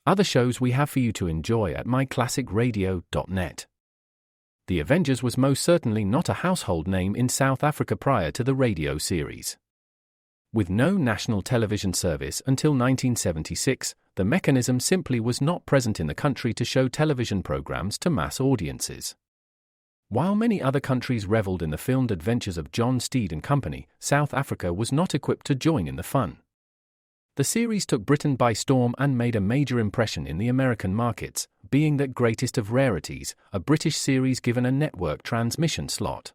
Other shows we have for you to enjoy at myclassicradio.net. The Avengers was most certainly not a household name in South Africa prior to the radio series. With no national television service until 1976, the mechanism simply was not present in the country to show television programs to mass audiences. While many other countries reveled in the filmed adventures of John Steed and company, South Africa was not equipped to join in the fun. The series took Britain by storm and made a major impression in the American markets, being that greatest of rarities, a British series given a network transmission slot.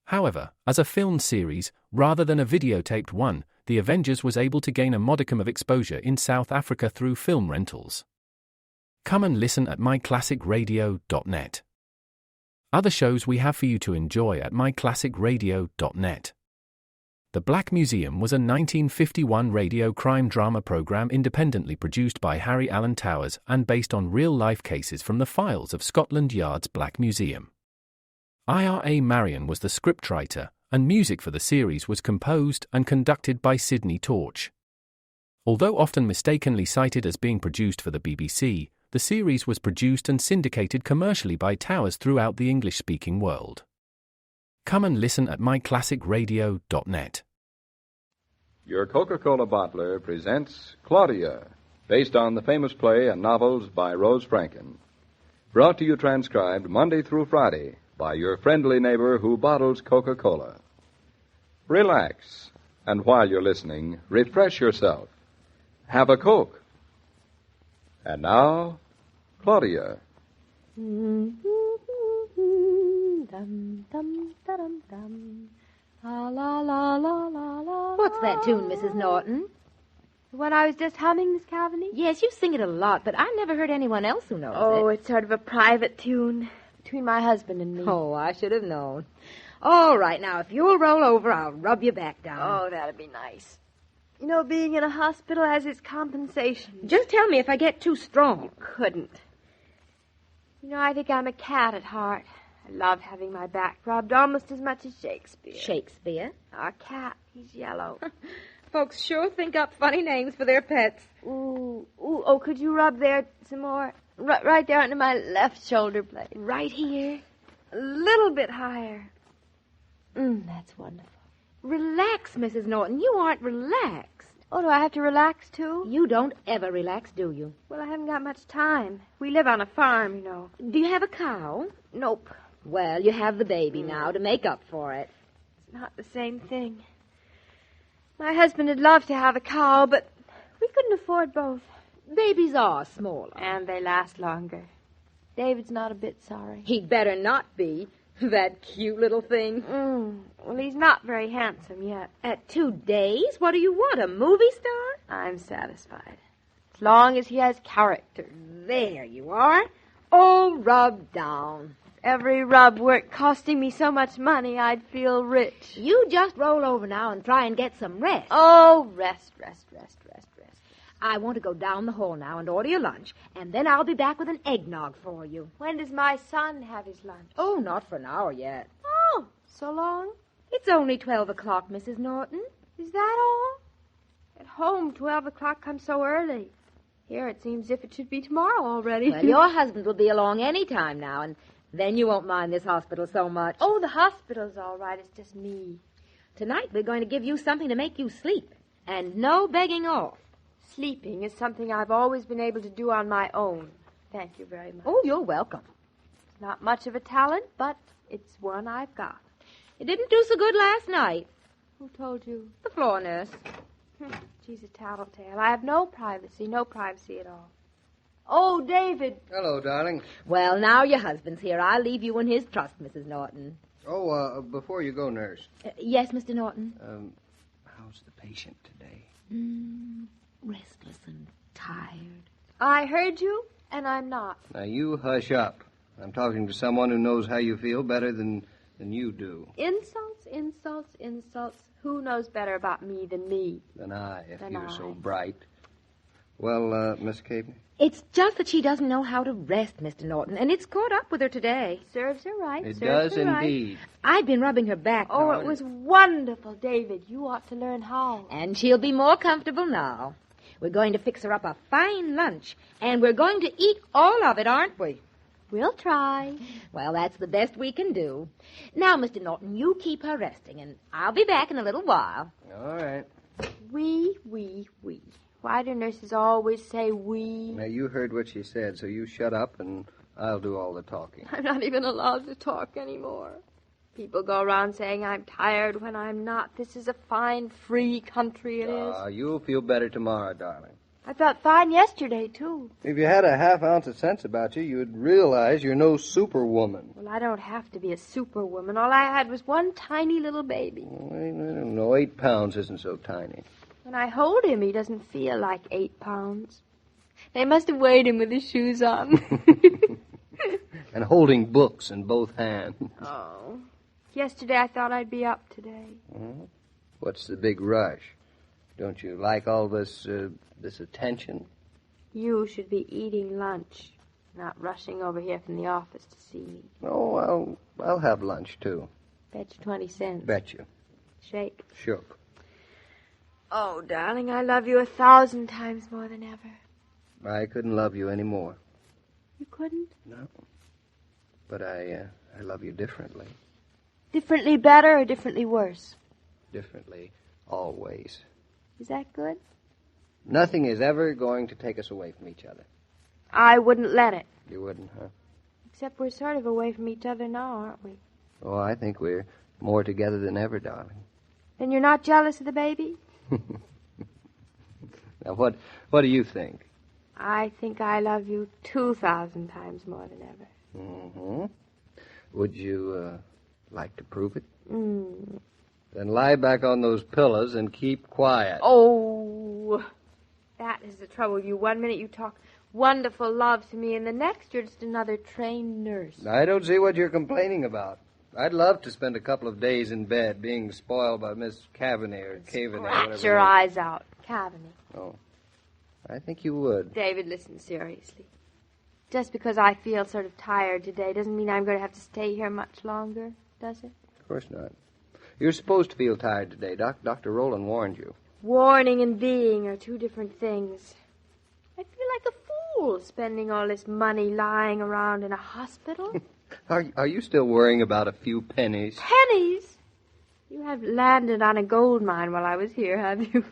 However, as a filmed series, rather than a videotaped one, The Avengers was able to gain a modicum of exposure in South Africa through film rentals. Come and listen at myclassicradio.net. Other shows we have for you to enjoy at myclassicradio.net. The Black Museum was a 1951 radio crime drama program independently produced by Harry Alan Towers and based on real-life cases from the files of Scotland Yard's Black Museum. Ira Marion was the scriptwriter, and music for the series was composed and conducted by Sidney Torch. Although often mistakenly cited as being produced for the BBC, the series was produced and syndicated commercially by Towers throughout the English-speaking world. Come and listen at myclassicradio.net. Your Coca-Cola bottler presents Claudia, based on the famous play and novels by Rose Franken. Brought to you transcribed Monday through Friday by your friendly neighbor who bottles Coca-Cola. Relax, and while you're listening, refresh yourself. Have a Coke. And now, Claudia. What's that tune, Mrs. Norton? The one I was just humming, Miss Calviny? Yes, you sing it a lot, but I never heard anyone else who knows it. Oh, it's sort of a private tune between my husband and me. Oh, I should have known. All right, now, if you'll roll over, I'll rub you back down. Oh, that'd be nice. You know, being in a hospital has its compensation. Just tell me if I get too strong. You couldn't. You know, I think I'm a cat at heart. I love having my back rubbed almost as much as Shakespeare. Shakespeare? Our cat, he's yellow. Folks sure think up funny names for their pets. Ooh, oh, could you rub there some more? Right there under my left shoulder blade. Right here? A little bit higher. That's wonderful. Relax, Mrs. Norton. You aren't relaxed. Oh, do I have to relax, too? You don't ever relax, do you? Well, I haven't got much time. We live on a farm, you know. Do you have a cow? Nope. Well, you have the baby now to make up for it. It's not the same thing. My husband would love to have a cow, but we couldn't afford both. Babies are smaller. And they last longer. David's not a bit sorry. He'd better not be. That cute little thing. Well, he's not very handsome yet. At 2 days? What do you want, a movie star? I'm satisfied. As long as he has character. There you are. All rubbed down. If every rub weren't costing me so much money, I'd feel rich. You just roll over now and try and get some rest. Oh, rest. I want to go down the hall now and order your lunch, and then I'll be back with an eggnog for you. When does my son have his lunch? Oh, not for an hour yet. Oh, so long? It's only 12 o'clock, Mrs. Norton. Is that all? At home, 12 o'clock comes so early. Here, it seems as if it should be tomorrow already. Well, your husband will be along any time now, and then you won't mind this hospital so much. Oh, the hospital's all right. It's just me. Tonight, we're going to give you something to make you sleep, and no begging off. Sleeping is something I've always been able to do on my own. Thank you very much. Oh, you're welcome. It's not much of a talent, but it's one I've got. It didn't do so good last night. Who told you? The floor nurse. She's a tattletale. I have no privacy at all. Oh, David. Hello, darling. Well, now your husband's here. I'll leave you in his trust, Mrs. Norton. Oh, before you go, nurse. Yes, Mr. Norton? How's the patient today? Restless and tired. I heard you, and I'm not. Now, you hush up. I'm talking to someone who knows how you feel better than you do. Insults. Who knows better about me than me? Than I, if you're so bright. Well, Miss Capen? It's just that she doesn't know how to rest, Mr. Norton, and it's caught up with her today. Serves her right. It does indeed. I've been rubbing her back. Oh, it was wonderful, David. You ought to learn how. And she'll be more comfortable now. We're going to fix her up a fine lunch, and we're going to eat all of it, aren't we? We'll try. Well, that's the best we can do. Now, Mr. Norton, you keep her resting, and I'll be back in a little while. All right. We. Why do nurses always say we? Now, you heard what she said, so you shut up and I'll do all the talking. I'm not even allowed to talk anymore. People go around saying I'm tired when I'm not. This is a fine, free country, it is. You'll feel better tomorrow, darling. I felt fine yesterday, too. If you had a half ounce of sense about you, you'd realize you're no superwoman. Well, I don't have to be a superwoman. All I had was one tiny little baby. I don't know, 8 pounds isn't so tiny. When I hold him, he doesn't feel like 8 pounds. They must have weighed him with his shoes on. And holding books in both hands. Oh. Yesterday I thought I'd be up today. What's the big rush? Don't you like all this attention? You should be eating lunch, not rushing over here from the office to see me. Oh, I'll have lunch, too. Bet you 20 cents. Bet you. Shake. Shook. Oh, darling, I love you 1,000 times more than ever. I couldn't love you any more. You couldn't? No. But I love you differently. Differently better or differently worse? Differently, always. Is that good? Nothing is ever going to take us away from each other. I wouldn't let it. You wouldn't, huh? Except we're sort of away from each other now, aren't we? Oh, I think we're more together than ever, darling. Then you're not jealous of the baby? Now, what do you think? I think I love you 2,000 times more than ever. Mm-hmm. Would you like to prove it? Mm. Then lie back on those pillows and keep quiet. Oh, that is the trouble. You 1 minute you talk wonderful love to me, and the next you're just another trained nurse. I don't see what you're complaining about. I'd love to spend a couple of days in bed being spoiled by Miss Cavaney or Cavaney. Scratch your eyes out, Cavaney. Oh, I think you would. David, listen seriously. Just because I feel sort of tired today doesn't mean I'm going to have to stay here much longer, does it? Of course not. You're supposed to feel tired today. Dr. Rowland warned you. Warning and being are two different things. I feel like a fool spending all this money lying around in a hospital. Are you still worrying about a few pennies? Pennies? You have landed on a gold mine while I was here, have you?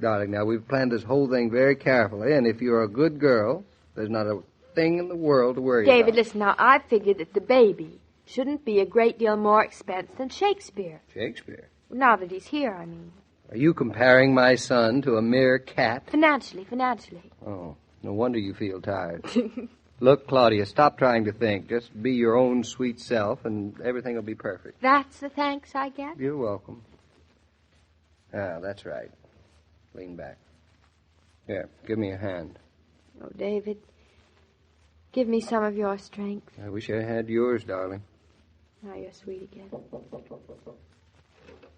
Darling, now, we've planned this whole thing very carefully, and if you're a good girl, there's not a thing in the world to worry about. David, listen, now, I figured that the baby shouldn't be a great deal more expense than Shakespeare. Shakespeare? Now that he's here, I mean. Are you comparing my son to a mere cat? Financially. Oh, no wonder you feel tired. Look, Claudia, stop trying to think. Just be your own sweet self, and everything will be perfect. That's the thanks I get? You're welcome. Ah, that's right. Lean back. Here, give me a hand. Oh, David, give me some of your strength. I wish I had yours, darling. Now you're sweet again.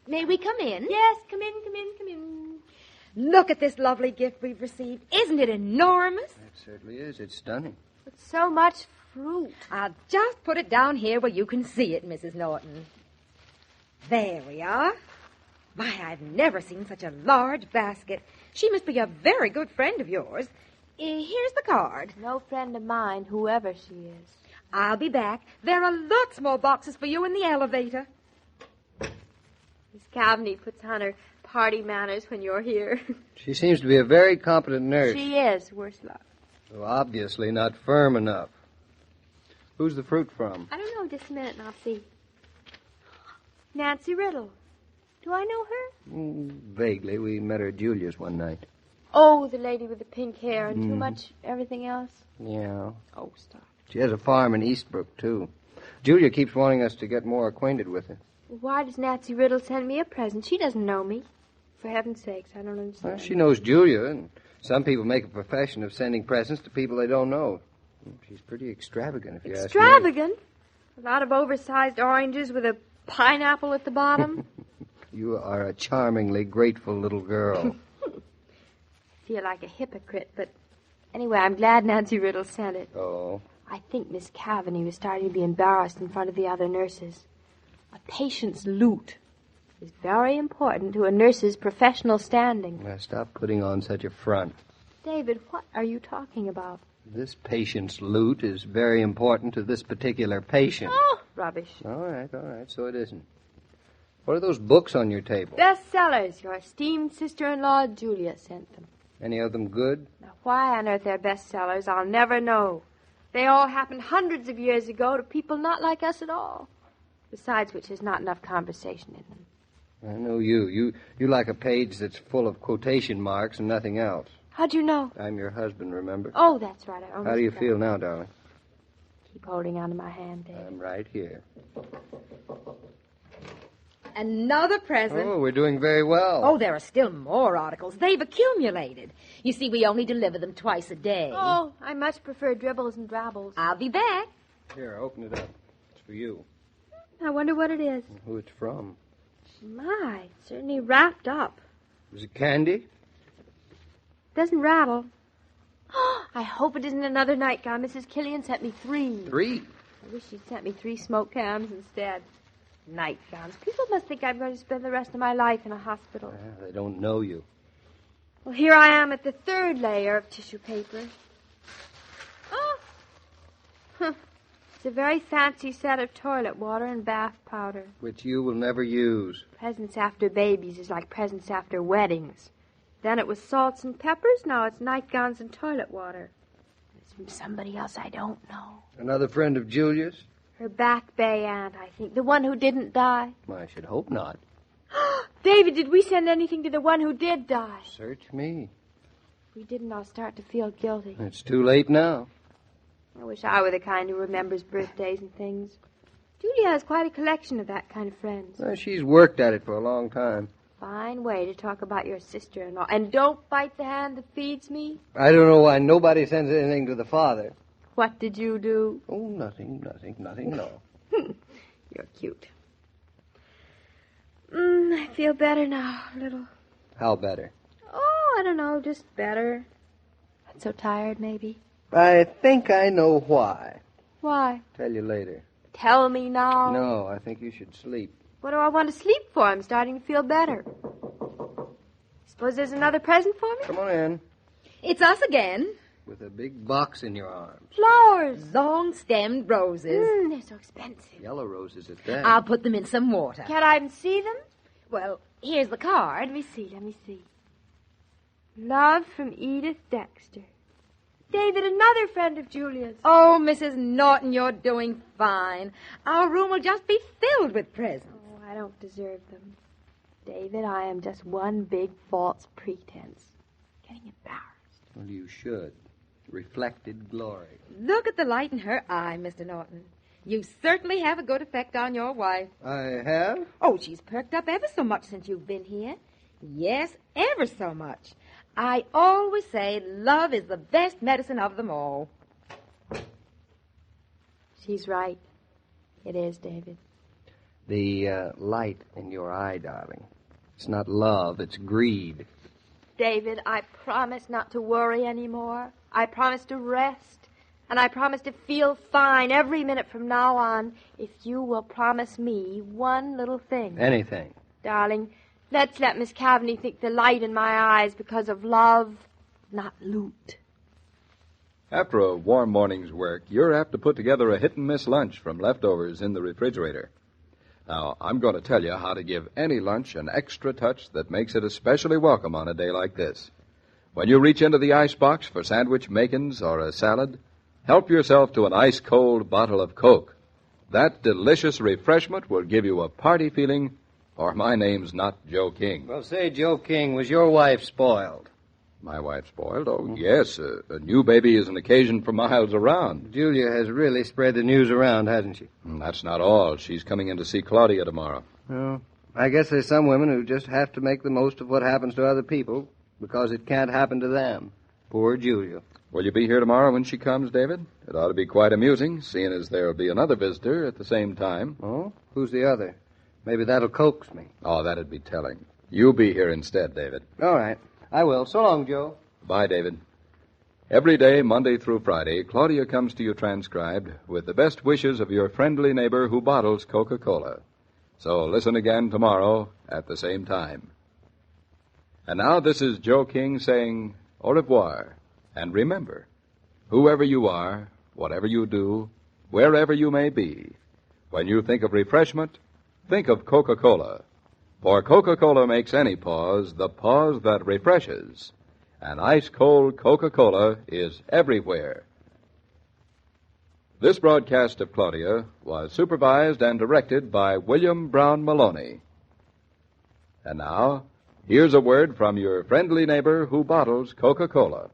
May we come in? Yes, come in. Look at this lovely gift we've received. Isn't it enormous? It certainly is. It's stunning. With so much fruit. I'll just put it down here where you can see it, Mrs. Norton. There we are. My, I've never seen such a large basket. She must be a very good friend of yours. Here's the card. No friend of mine, whoever she is. I'll be back. There are lots more boxes for you in the elevator. Miss Cavaney puts on her party manners when you're here. She seems to be a very competent nurse. She is, worse luck. Well, obviously not firm enough. Who's the fruit from? I don't know, just a minute and I'll see. Nancy Riddle. Do I know her? Vaguely. We met her at Julia's one night. Oh, the lady with the pink hair and too much everything else? Yeah. Oh, stop. She has a farm in Eastbrook, too. Julia keeps wanting us to get more acquainted with her. Why does Nancy Riddle send me a present? She doesn't know me. For heaven's sakes, I don't understand. Well, she knows Julia, and some people make a profession of sending presents to people they don't know. She's pretty extravagant, if you ask me. Extravagant? A lot of oversized oranges with a pineapple at the bottom? You are a charmingly grateful little girl. I feel like a hypocrite, but anyway, I'm glad Nancy Riddle sent it. Oh. I think Miss Cavaney was starting to be embarrassed in front of the other nurses. A patient's loot. is very important to a nurse's professional standing. Now, stop putting on such a front. David, what are you talking about? This patient's loot is very important to this particular patient. Oh, rubbish. All right, so it isn't. What are those books on your table? Bestsellers. Your esteemed sister-in-law, Julia, sent them. Any of them good? Now, why on earth they're bestsellers, I'll never know. They all happened hundreds of years ago to people not like us at all. Besides which, there's not enough conversation in them. I know you. You like a page that's full of quotation marks and nothing else. How'd you know? I'm your husband, remember? Oh, that's right. I almost How do you forgot. feel now, darling? Keep holding on to my hand, David. I'm right here. Another present. Oh, we're doing very well. Oh, there are still more articles. They've accumulated. You see, we only deliver them twice a day. Oh, I much prefer dribbles and drabbles. I'll be back. Here, open it up. It's for you. I wonder what it is. Who it's from. My, it's certainly wrapped up. Is it candy? Doesn't rattle. I hope it isn't another nightgown. Mrs. Killian sent me 3. 3? I wish she'd sent me 3 smoke cams instead. Nightgowns. People must think I'm going to spend the rest of my life in a hospital. They don't know you. Well, here I am at the 3rd layer of tissue paper. Oh! Huh. It's a very fancy set of toilet water and bath powder. Which you will never use. Presents after babies is like presents after weddings. Then it was salts and peppers, now it's nightgowns and toilet water. It's from somebody else I don't know. Another friend of Julia's? Her Back Bay aunt, I think. The one who didn't die. I should hope not. David, did we send anything to the one who did die? Search me. If we didn't, I'll start to feel guilty. It's too late now. I wish I were the kind who remembers birthdays and things. Julia has quite a collection of that kind of friends. Well, she's worked at it for a long time. Fine way to talk about your sister-in-law. And don't bite the hand that feeds me. I don't know why nobody sends anything to the father. What did you do? Oh, nothing, no. You're cute. I feel better now, a little. How better? Oh, I don't know, just better. Not so tired, maybe. I think I know why. Why? Tell you later. Tell me now. No, I think you should sleep. What do I want to sleep for? I'm starting to feel better. Suppose there's another present for me? Come on in. It's us again. With a big box in your arms. Flowers. Long-stemmed roses. They're so expensive. Yellow roses at that. I'll put them in some water. Can't I even see them? Well, here's the card. Let me see. Love from Edith Dexter. David, another friend of Julia's. Oh, Mrs. Norton, you're doing fine. Our room will just be filled with presents. Oh, I don't deserve them. David, I am just one big false pretense. Getting embarrassed. Well, you should. Reflected glory. Look at the light in her eye, Mr. Norton. You certainly have a good effect on your wife. I have? Oh, she's perked up ever so much since you've been here. Yes, ever so much. I always say love is the best medicine of them all. She's right. It is, David. The light in your eye, darling. It's not love, it's greed. David, I promise not to worry anymore. I promise to rest. And I promise to feel fine every minute from now on if you will promise me one little thing. Anything. Darling, let's let Miss Cavaney think the light in my eyes because of love, not loot. After a warm morning's work, you're apt to put together a hit-and-miss lunch from leftovers in the refrigerator. Now, I'm going to tell you how to give any lunch an extra touch that makes it especially welcome on a day like this. When you reach into the icebox for sandwich makings or a salad, help yourself to an ice-cold bottle of Coke. That delicious refreshment will give you a party feeling, or my name's not Joe King. Well, say, Joe King, was your wife spoiled? My wife spoiled? Oh, yes. A new baby is an occasion for miles around. Julia has really spread the news around, hasn't she? That's not all. She's coming in to see Claudia tomorrow. Well, I guess there's some women who just have to make the most of what happens to other people because it can't happen to them. Poor Julia. Will you be here tomorrow when she comes, David? It ought to be quite amusing, seeing as there'll be another visitor at the same time. Oh? Who's the other? Maybe that'll coax me. Oh, that'd be telling. You'll be here instead, David. All right. I will. So long, Joe. Bye, David. Every day, Monday through Friday, Claudia comes to you transcribed with the best wishes of your friendly neighbor who bottles Coca-Cola. So listen again tomorrow at the same time. And now this is Joe King saying au revoir. And remember, whoever you are, whatever you do, wherever you may be, when you think of refreshment, think of Coca-Cola. For Coca-Cola makes any pause the pause that refreshes. And ice-cold Coca-Cola is everywhere. This broadcast of Claudia was supervised and directed by William Brown Maloney. And now, here's a word from your friendly neighbor who bottles Coca-Cola.